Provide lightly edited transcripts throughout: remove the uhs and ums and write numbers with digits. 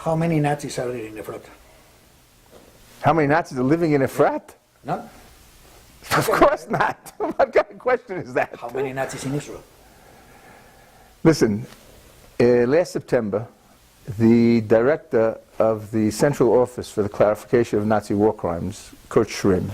How many Nazis are there in the frat? How many Nazis are living in a frat? None. Of course not. What kind of question is that? How many Nazis in Israel? Listen, last September, the director of the Central Office for the Clarification of Nazi War Crimes, Kurt Schrim,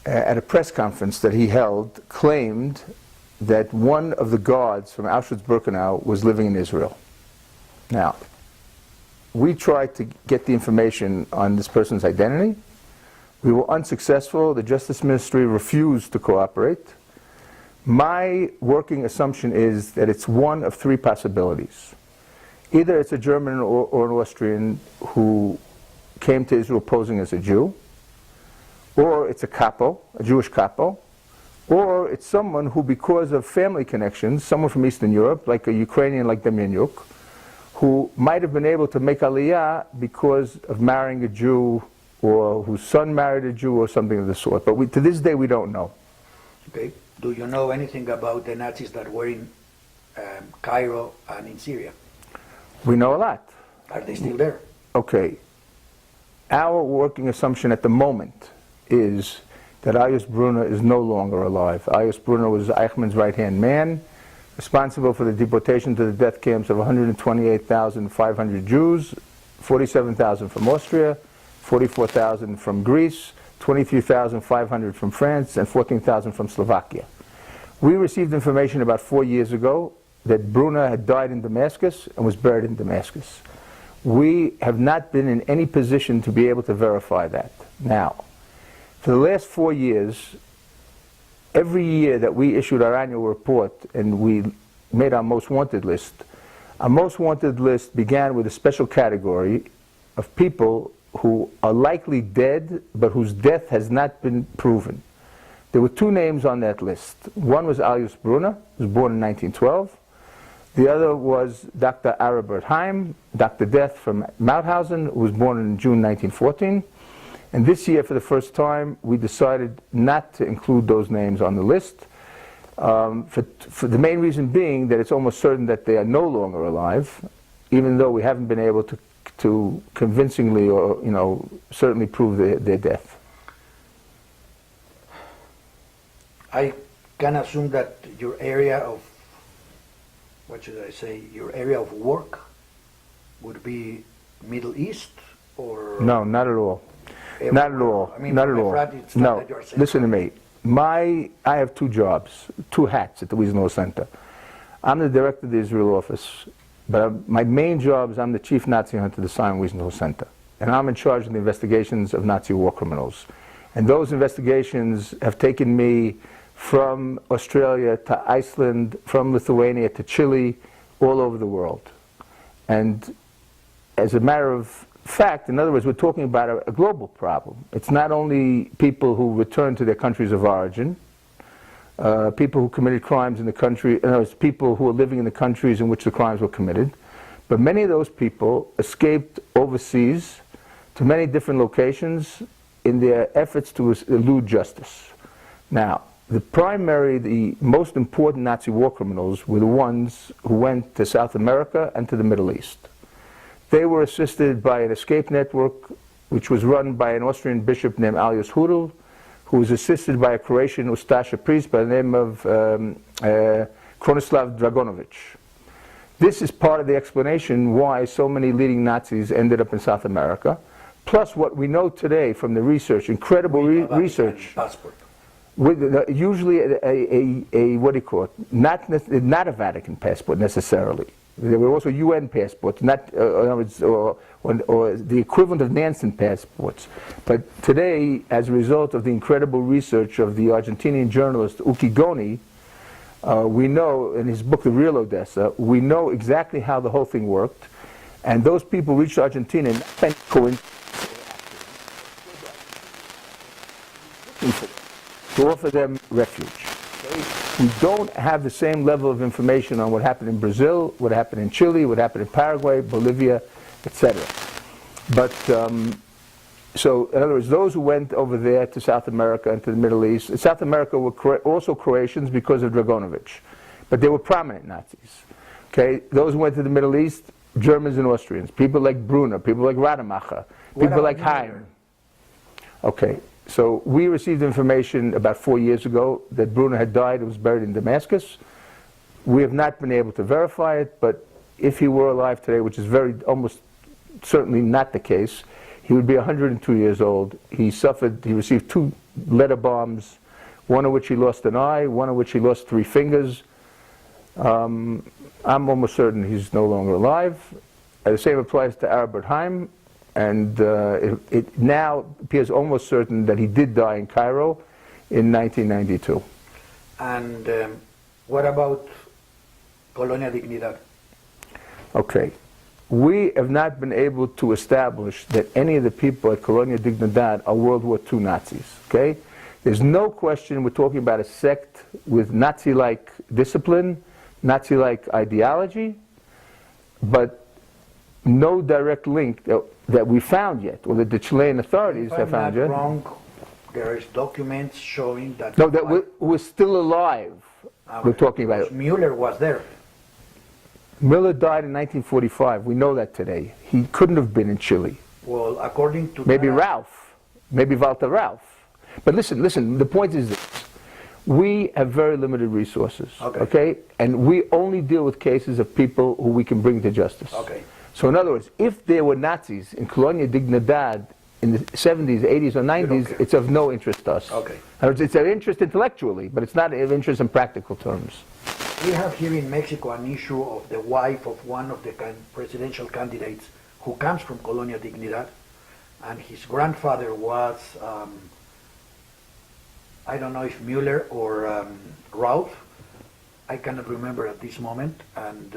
at a press conference that he held, claimed that one of the guards from Auschwitz-Birkenau was living in Israel. Now, we tried to get the information on this person's identity. We were unsuccessful. The Justice Ministry refused to cooperate. My working assumption is that it's one of three possibilities. Either it's a German or an Austrian who came to Israel posing as a Jew, or it's a capo, a Jewish capo, or it's someone who, because of family connections, someone from Eastern Europe, like a Ukrainian like Demyanyuk, who might have been able to make Aliyah because of marrying a Jew, or whose son married a Jew, or something of the sort. But to this day, we don't know. Okay. Do you know anything about the Nazis that were in Cairo and in Syria? We know a lot. Are they still there? Okay. Our working assumption at the moment is that Ayus Brunner is no longer alive. Ayus Brunner was Eichmann's right-hand man, responsible for the deportation to the death camps of 128,500 Jews, 47,000 from Austria, 44,000 from Greece, 23,500 from France, and 14,000 from Slovakia. We received information about 4 years ago that Brunner had died in Damascus and was buried in Damascus. We have not been in any position to be able to verify that. Now, for the last 4 years, every year that we issued our annual report and we made our most wanted list, our most wanted list began with a special category of people who are likely dead, but whose death has not been proven. There were two names on that list. One was Ayus Brunner, who was born in 1912. The other was Dr. Aribert Heim, Dr. Death from Mauthausen, who was born in June 1914. And this year, for the first time, we decided not to include those names on the list, for the main reason being that it's almost certain that they are no longer alive, even though we haven't been able to convincingly or certainly prove their death. I can assume that your area of, what should I say, your area of work would be Middle East, or? No, not at all. Not at all. I mean, not at all. No, listen to me. I have two jobs, two hats at the Wiesenthal Center. I'm the director of the Israel office, but my main job is I'm the chief Nazi hunter of the Simon Wiesenthal Center. And I'm in charge of the investigations of Nazi war criminals. And those investigations have taken me from Australia to Iceland, from Lithuania to Chile, all over the world. And as a matter of fact, in other words, we're talking about a global problem. It's not only people who return to their countries of origin, people who committed crimes in the country, in other words, people who are living in the countries in which the crimes were committed, but many of those people escaped overseas to many different locations in their efforts to elude justice. Now, the most important Nazi war criminals were the ones who went to South America and to the Middle East. They were assisted by an escape network which was run by an Austrian bishop named Alois Hudel, who was assisted by a Croatian Ustaša priest by the name of Krunoslav Dragonovic. This is part of the explanation why so many leading Nazis ended up in South America, plus what we know today from the research, incredible research. Passport. With usually what do you call it? Not a Vatican passport necessarily. There were also UN passports, not or the equivalent of Nansen passports. But today, as a result of the incredible research of the Argentinian journalist Uki Goni, we know in his book The Real Odessa, we know exactly how the whole thing worked. And those people reached Argentina and to offer them refuge. We don't have the same level of information on what happened in Brazil, what happened in Chile, what happened in Paraguay, Bolivia, etc. But, so in other words, those who went over there to South America and to the Middle East, in South America were also Croatians because of Dragonovic, but they were prominent Nazis. Okay, those who went to the Middle East, Germans and Austrians, people like Brunner, people like Rademacher, people like Heim. Okay, so we received information about 4 years ago that Brunner had died and was buried in Damascus. We have not been able to verify it, but if he were alive today, which is almost certainly not the case, he would be 102 years old. He received 2 letter bombs, one of which he lost an eye, one of which he lost 3 fingers. I'm almost certain he's no longer alive. The same applies to Albert Heim, and it now appears almost certain that he did die in Cairo in 1992. And what about Colonia Dignidad? Okay. We have not been able to establish that any of the people at Colonia Dignidad are World War II Nazis, okay? There's no question we're talking about a sect with Nazi-like discipline, Nazi-like ideology, but no direct link that we found yet, or that the Chilean authorities have found yet. If I'm not wrong, there is documents showing that... No, that we're still alive. We're talking about it. Mueller was there. Miller died in 1945. We know that today. He couldn't have been in Chile. Well, according to... Maybe Ralph. Maybe Walter Ralph. But listen, the point is this. We have very limited resources, okay? And we only deal with cases of people who we can bring to justice. Okay. So in other words, if there were Nazis in Colonia Dignidad in the 70s, 80s, or 90s, it's of no interest to us. Okay. In other words, it's of interest intellectually, but it's not of interest in practical terms. We have here in Mexico an issue of the wife of one of the presidential candidates who comes from Colonia Dignidad, and his grandfather was, I don't know if Mueller or Ralph, I cannot remember at this moment, and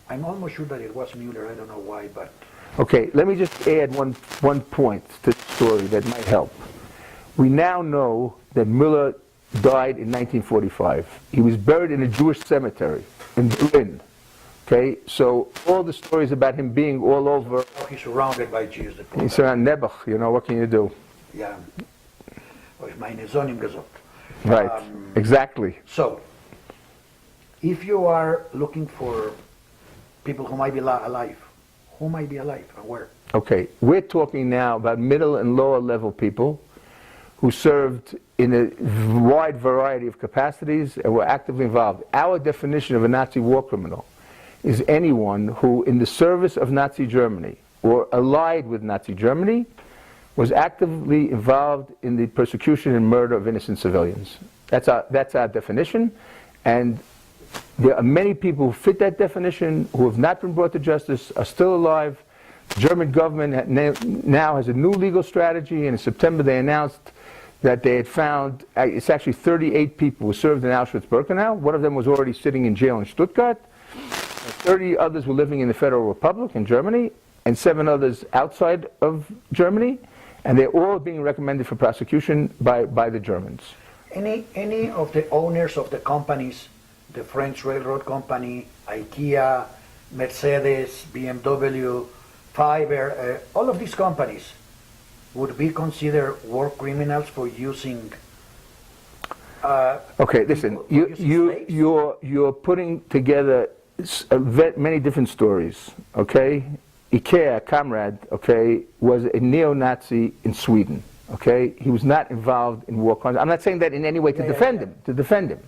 I'm almost sure that it was Mueller, I don't know why, but... Okay, let me just add one point to the story that might help. We now know that Mueller died in 1945. He was buried in a Jewish cemetery in Berlin. Okay, so all the stories about him being all over... Oh, he's surrounded by Jews. He's surrounded Nebuch, you know, what can you do? Yeah. Oh, ich meine, so ihm gesagt. Right, exactly. So, if you are looking for people who might be alive, who might be alive and where? Okay, we're talking now about middle and lower level people who served in a wide variety of capacities and were actively involved. Our definition of a Nazi war criminal is anyone who, in the service of Nazi Germany or allied with Nazi Germany, was actively involved in the persecution and murder of innocent civilians. That's our definition, and there are many people who fit that definition who have not been brought to justice, are still alive. The German government now has a new legal strategy, and in September they announced that they had found, it's actually 38 people who served in Auschwitz-Birkenau. One of them was already sitting in jail in Stuttgart. 30 others were living in the Federal Republic in Germany, and 7 others outside of Germany, and they're all being recommended for prosecution by the Germans. Any of the owners of the companies, the French Railroad Company, IKEA, Mercedes, BMW, Fiverr, all of these companies would be considered war criminals for using... okay, listen, you're putting together many different stories, okay? IKEA, Comrade, okay, was a neo-Nazi in Sweden, okay? He was not involved in war crimes. I'm not saying that in any way to defend him,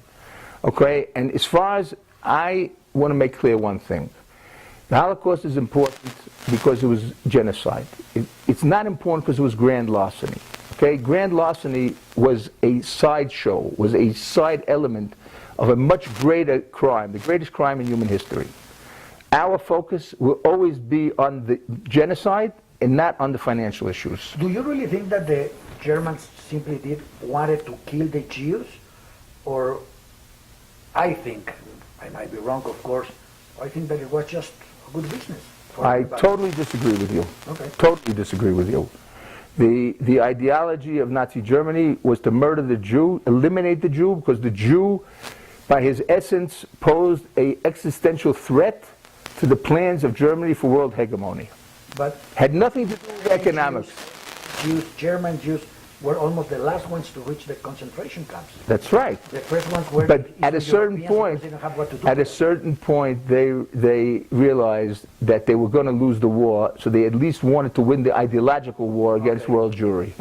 okay? And as far as I want to make clear one thing, the Holocaust is important because it was genocide. It's not important because it was grand larceny. Okay, grand larceny was a sideshow, was a side element of a much greater crime, the greatest crime in human history. Our focus will always be on the genocide and not on the financial issues. Do you really think that the Germans simply wanted to kill the Jews? Or, I think, I might be wrong of course, I think that it was just good business. I totally disagree with you. Okay. Totally disagree with you. The ideology of Nazi Germany was to murder the Jew, eliminate the Jew, because the Jew, by his essence, posed an existential threat to the plans of Germany for world hegemony. But had nothing to do with economics. Jews, German Jews, were almost the last ones to reach the concentration camps. That's right. The first ones were. But the at a Eastern certain Europeans point, because they didn't have what to do at a with it. certain point, they realized that they were going to lose the war, so they at least wanted to win the ideological war against Okay. world Jewry.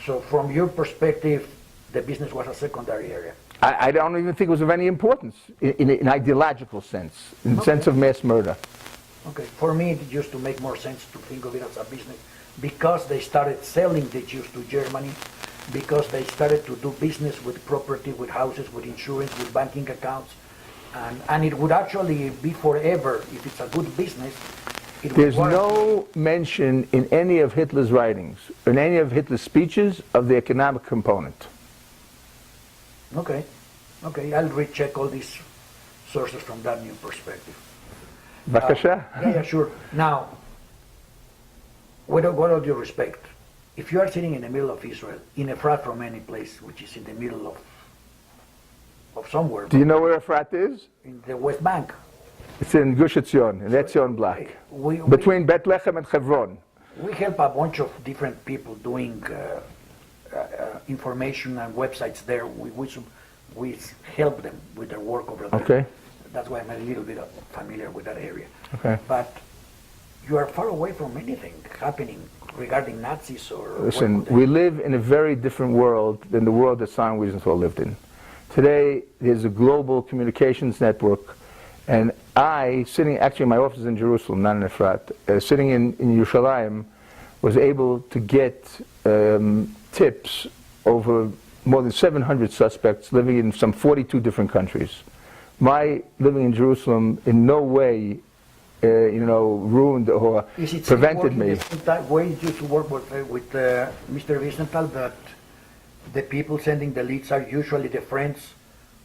So from your perspective, the business was a secondary area. I don't even think it was of any importance in an ideological sense, in the Okay. sense of mass murder. Okay, for me it used to make more sense to think of it as a business because they started selling the Jews to Germany, because they started to do business with property, with houses, with insurance, with banking accounts, and it would actually be forever if it's a good business. It would There's warrant- no mention in any of Hitler's writings, in any of Hitler's speeches, of the economic component. Okay, I'll recheck all these sources from that new perspective. B'kasha? Yeah, sure. Now, with all due respect, if you are sitting in the middle of Israel, in Efrat from any place, which is in the middle of somewhere, Do you know where Efrat is? in the West Bank, It's in Gush Etzion, in Etzion block, we between Bethlehem and Hebron. we help a bunch of different people doing information and websites there. We help them with their work over there. Okay. That's why I'm a little bit familiar with that area. Okay. But you are far away from anything happening regarding Nazis or... Listen, we live in a very different world than the world that Simon Wiesenthal lived in. Today, there's a global communications network, and actually my office is in Jerusalem, not in Efrat, sitting in Yerushalayim, was able to get tips over more than 700 suspects living in some 42 different countries. My living in Jerusalem in no way ruined or Is it prevented working me. the same way you used to work with Mr. Wiesenthal, that the people sending the leads are usually the friends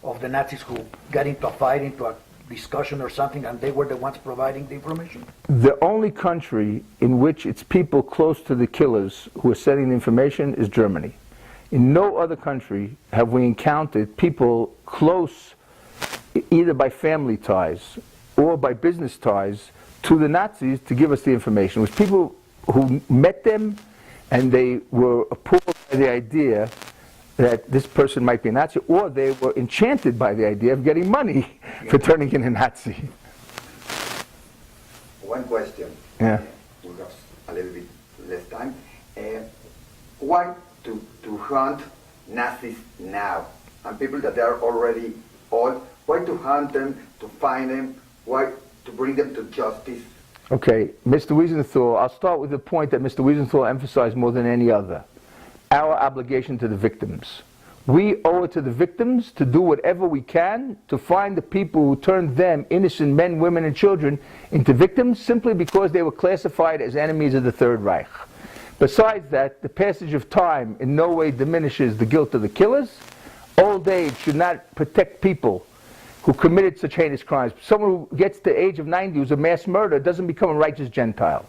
of the Nazis who got into a fight, into a discussion or something, and they were the ones providing the information? The only country in which it's people close to the killers who are sending the information is Germany. In no other country have we encountered people close, either by family ties or by business ties, to the Nazis to give us the information. It was people who met them and they were appalled by the idea that this person might be a Nazi, or they were enchanted by the idea of getting money for turning in a Nazi. One question. Yeah. We have a little bit less time. Why to hunt Nazis now? And people that are already old, why to hunt them, to find them, why to bring them to justice? Okay, Mr. Wiesenthal, I'll start with the point that Mr. Wiesenthal emphasized more than any other. Our obligation to the victims. We owe it to the victims to do whatever we can to find the people who turned them, innocent men, women, and children, into victims simply because they were classified as enemies of the Third Reich. Besides that, the passage of time in no way diminishes the guilt of the killers. Old age should not protect people who committed such heinous crimes. Someone who gets to the age of 90 who's a mass murderer doesn't become a righteous Gentile.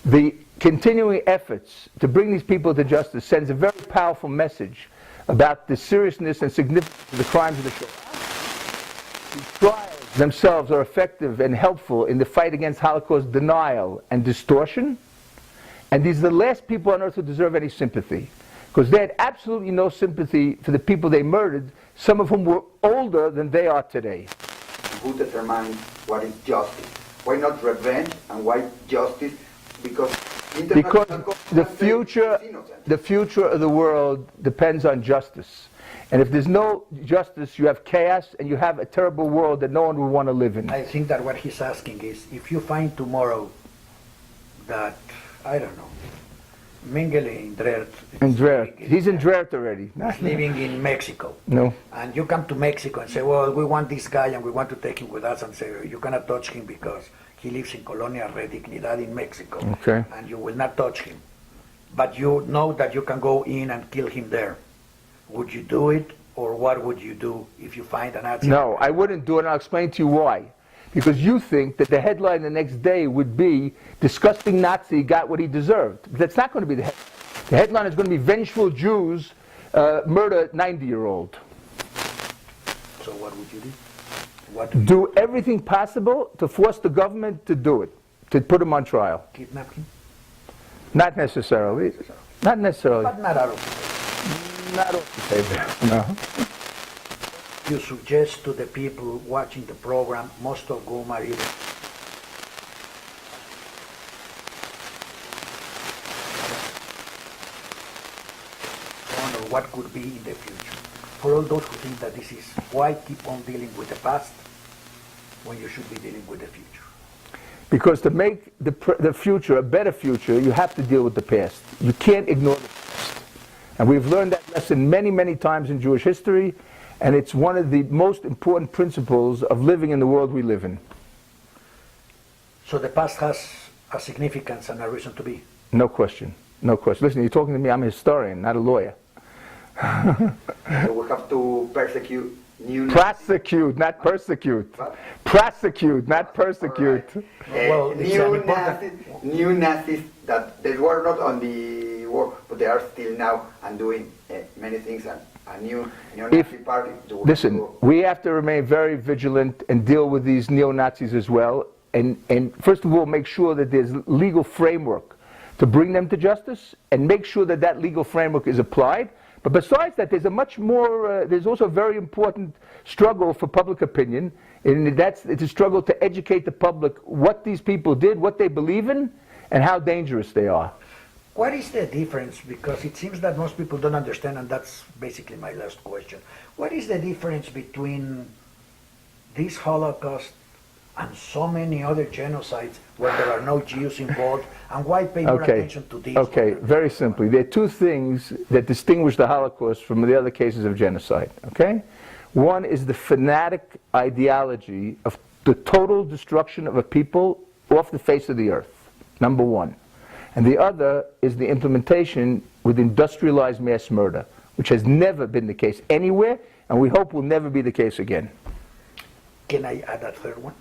The continuing efforts to bring these people to justice sends a very powerful message about the seriousness and significance of the crimes of the Shoah. These trials themselves are effective and helpful in the fight against Holocaust denial and distortion. And these are the last people on earth who deserve any sympathy, because they had absolutely no sympathy for the people they murdered, some of whom were older than they are today. Who determines what is justice? Why not revenge and why justice? Because the future of the world depends on justice. And if there's no justice, you have chaos and you have a terrible world that no one would want to live in. I think that what he's asking is, if you find tomorrow that, I don't know, Mengele in Drert. In Drert. He's in Drert already. He's living in Mexico. No. And you come to Mexico and say, well, we want this guy and we want to take him with us, and say, you cannot touch him because he lives in Colonia Redignidad in Mexico. Okay. And you will not touch him. But you know that you can go in and kill him there. Would you do it, or what would you do if you find a Nazi? No, I wouldn't do it, and I'll explain to you why. Because you think that the headline the next day would be, disgusting Nazi got what he deserved. That's not going to be the headline. The headline is going to be, vengeful Jews murder 90-year-old. So what would you do? What do you Do everything possible to force the government to do it, to put him on trial. kidnap him? Not necessarily. Not necessarily. but not out of favor. Not off the table. No. You suggest to the people watching the program, most of whom are either or what could be in the future. For all those who think that this is why keep on dealing with the past when you should be dealing with the future. Because to make the future a better future, you have to deal with the past. You can't ignore the past. And we've learned that lesson many, many times in Jewish history, and it's one of the most important principles of living in the world we live in. So the past has a significance and a reason to be. No question. No question. Listen, you're talking to me, I'm a historian, not a lawyer. So we have to persecute new Prosecute, not persecute. What? Prosecute, not persecute. Well, it's an important- new Nazis that they were not on the war, but they are still now and doing many things. And a new Nazi party. Listen, we have to remain very vigilant and deal with these neo-Nazis as well. And first of all, make sure that there's legal framework to bring them to justice, and make sure that that legal framework is applied. But besides that, there's a much more, there's also a very important struggle for public opinion, and it's a struggle to educate the public what these people did, what they believe in, and how dangerous they are. What is the difference? Because it seems that most people don't understand, and that's basically my last question. What is the difference between this Holocaust and so many other genocides where there are no Jews involved, and why pay more attention to these? Okay, very simply. There are two things that distinguish the Holocaust from the other cases of genocide, okay? One is the fanatic ideology of the total destruction of a people off the face of the earth, number one. And the other is the implementation with industrialized mass murder, which has never been the case anywhere, and we hope will never be the case again. Can I add a third one?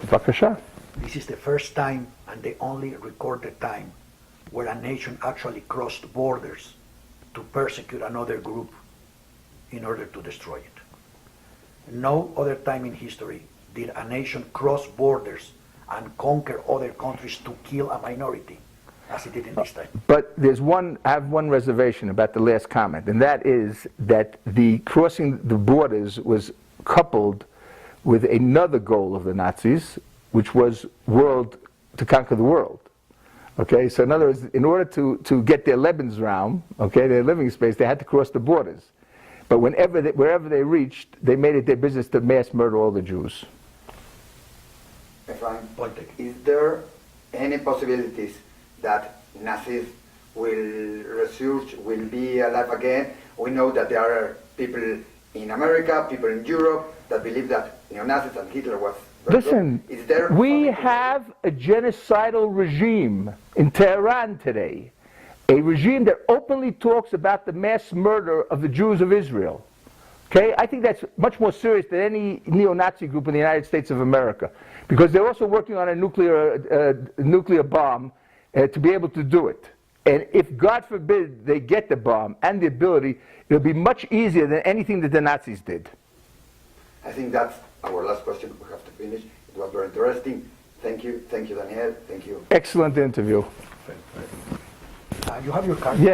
Bakasha. This is the first time and the only recorded time where a nation actually crossed borders to persecute another group in order to destroy it. No other time in history did a nation cross borders and conquer other countries to kill a minority as it did in this time. But I have one reservation about the last comment, and that is that the crossing the borders was coupled with another goal of the Nazis, which was to conquer the world. Okay, so in other words, in order to get their Lebensraum, okay, their living space, they had to cross the borders. But wherever they reached, they made it their business to mass murder all the Jews. Efraim, is there any possibilities that Nazis will resurge, will be alive again? We know that there are people in America, people in Europe that believe that neo-Nazis and Hitler was very Listen, good. Is there we have a genocidal regime in Tehran today, a regime that openly talks about the mass murder of the Jews of Israel. Okay, I think that's much more serious than any neo-Nazi group in the United States of America, because they're also working on a nuclear bomb to be able to do it. And if, God forbid, they get the bomb and the ability, it'll be much easier than anything that the Nazis did. I think that's our last question. We have to finish. It was very interesting. Thank you, Daniel. Thank you. Excellent interview. You have your card? Yeah.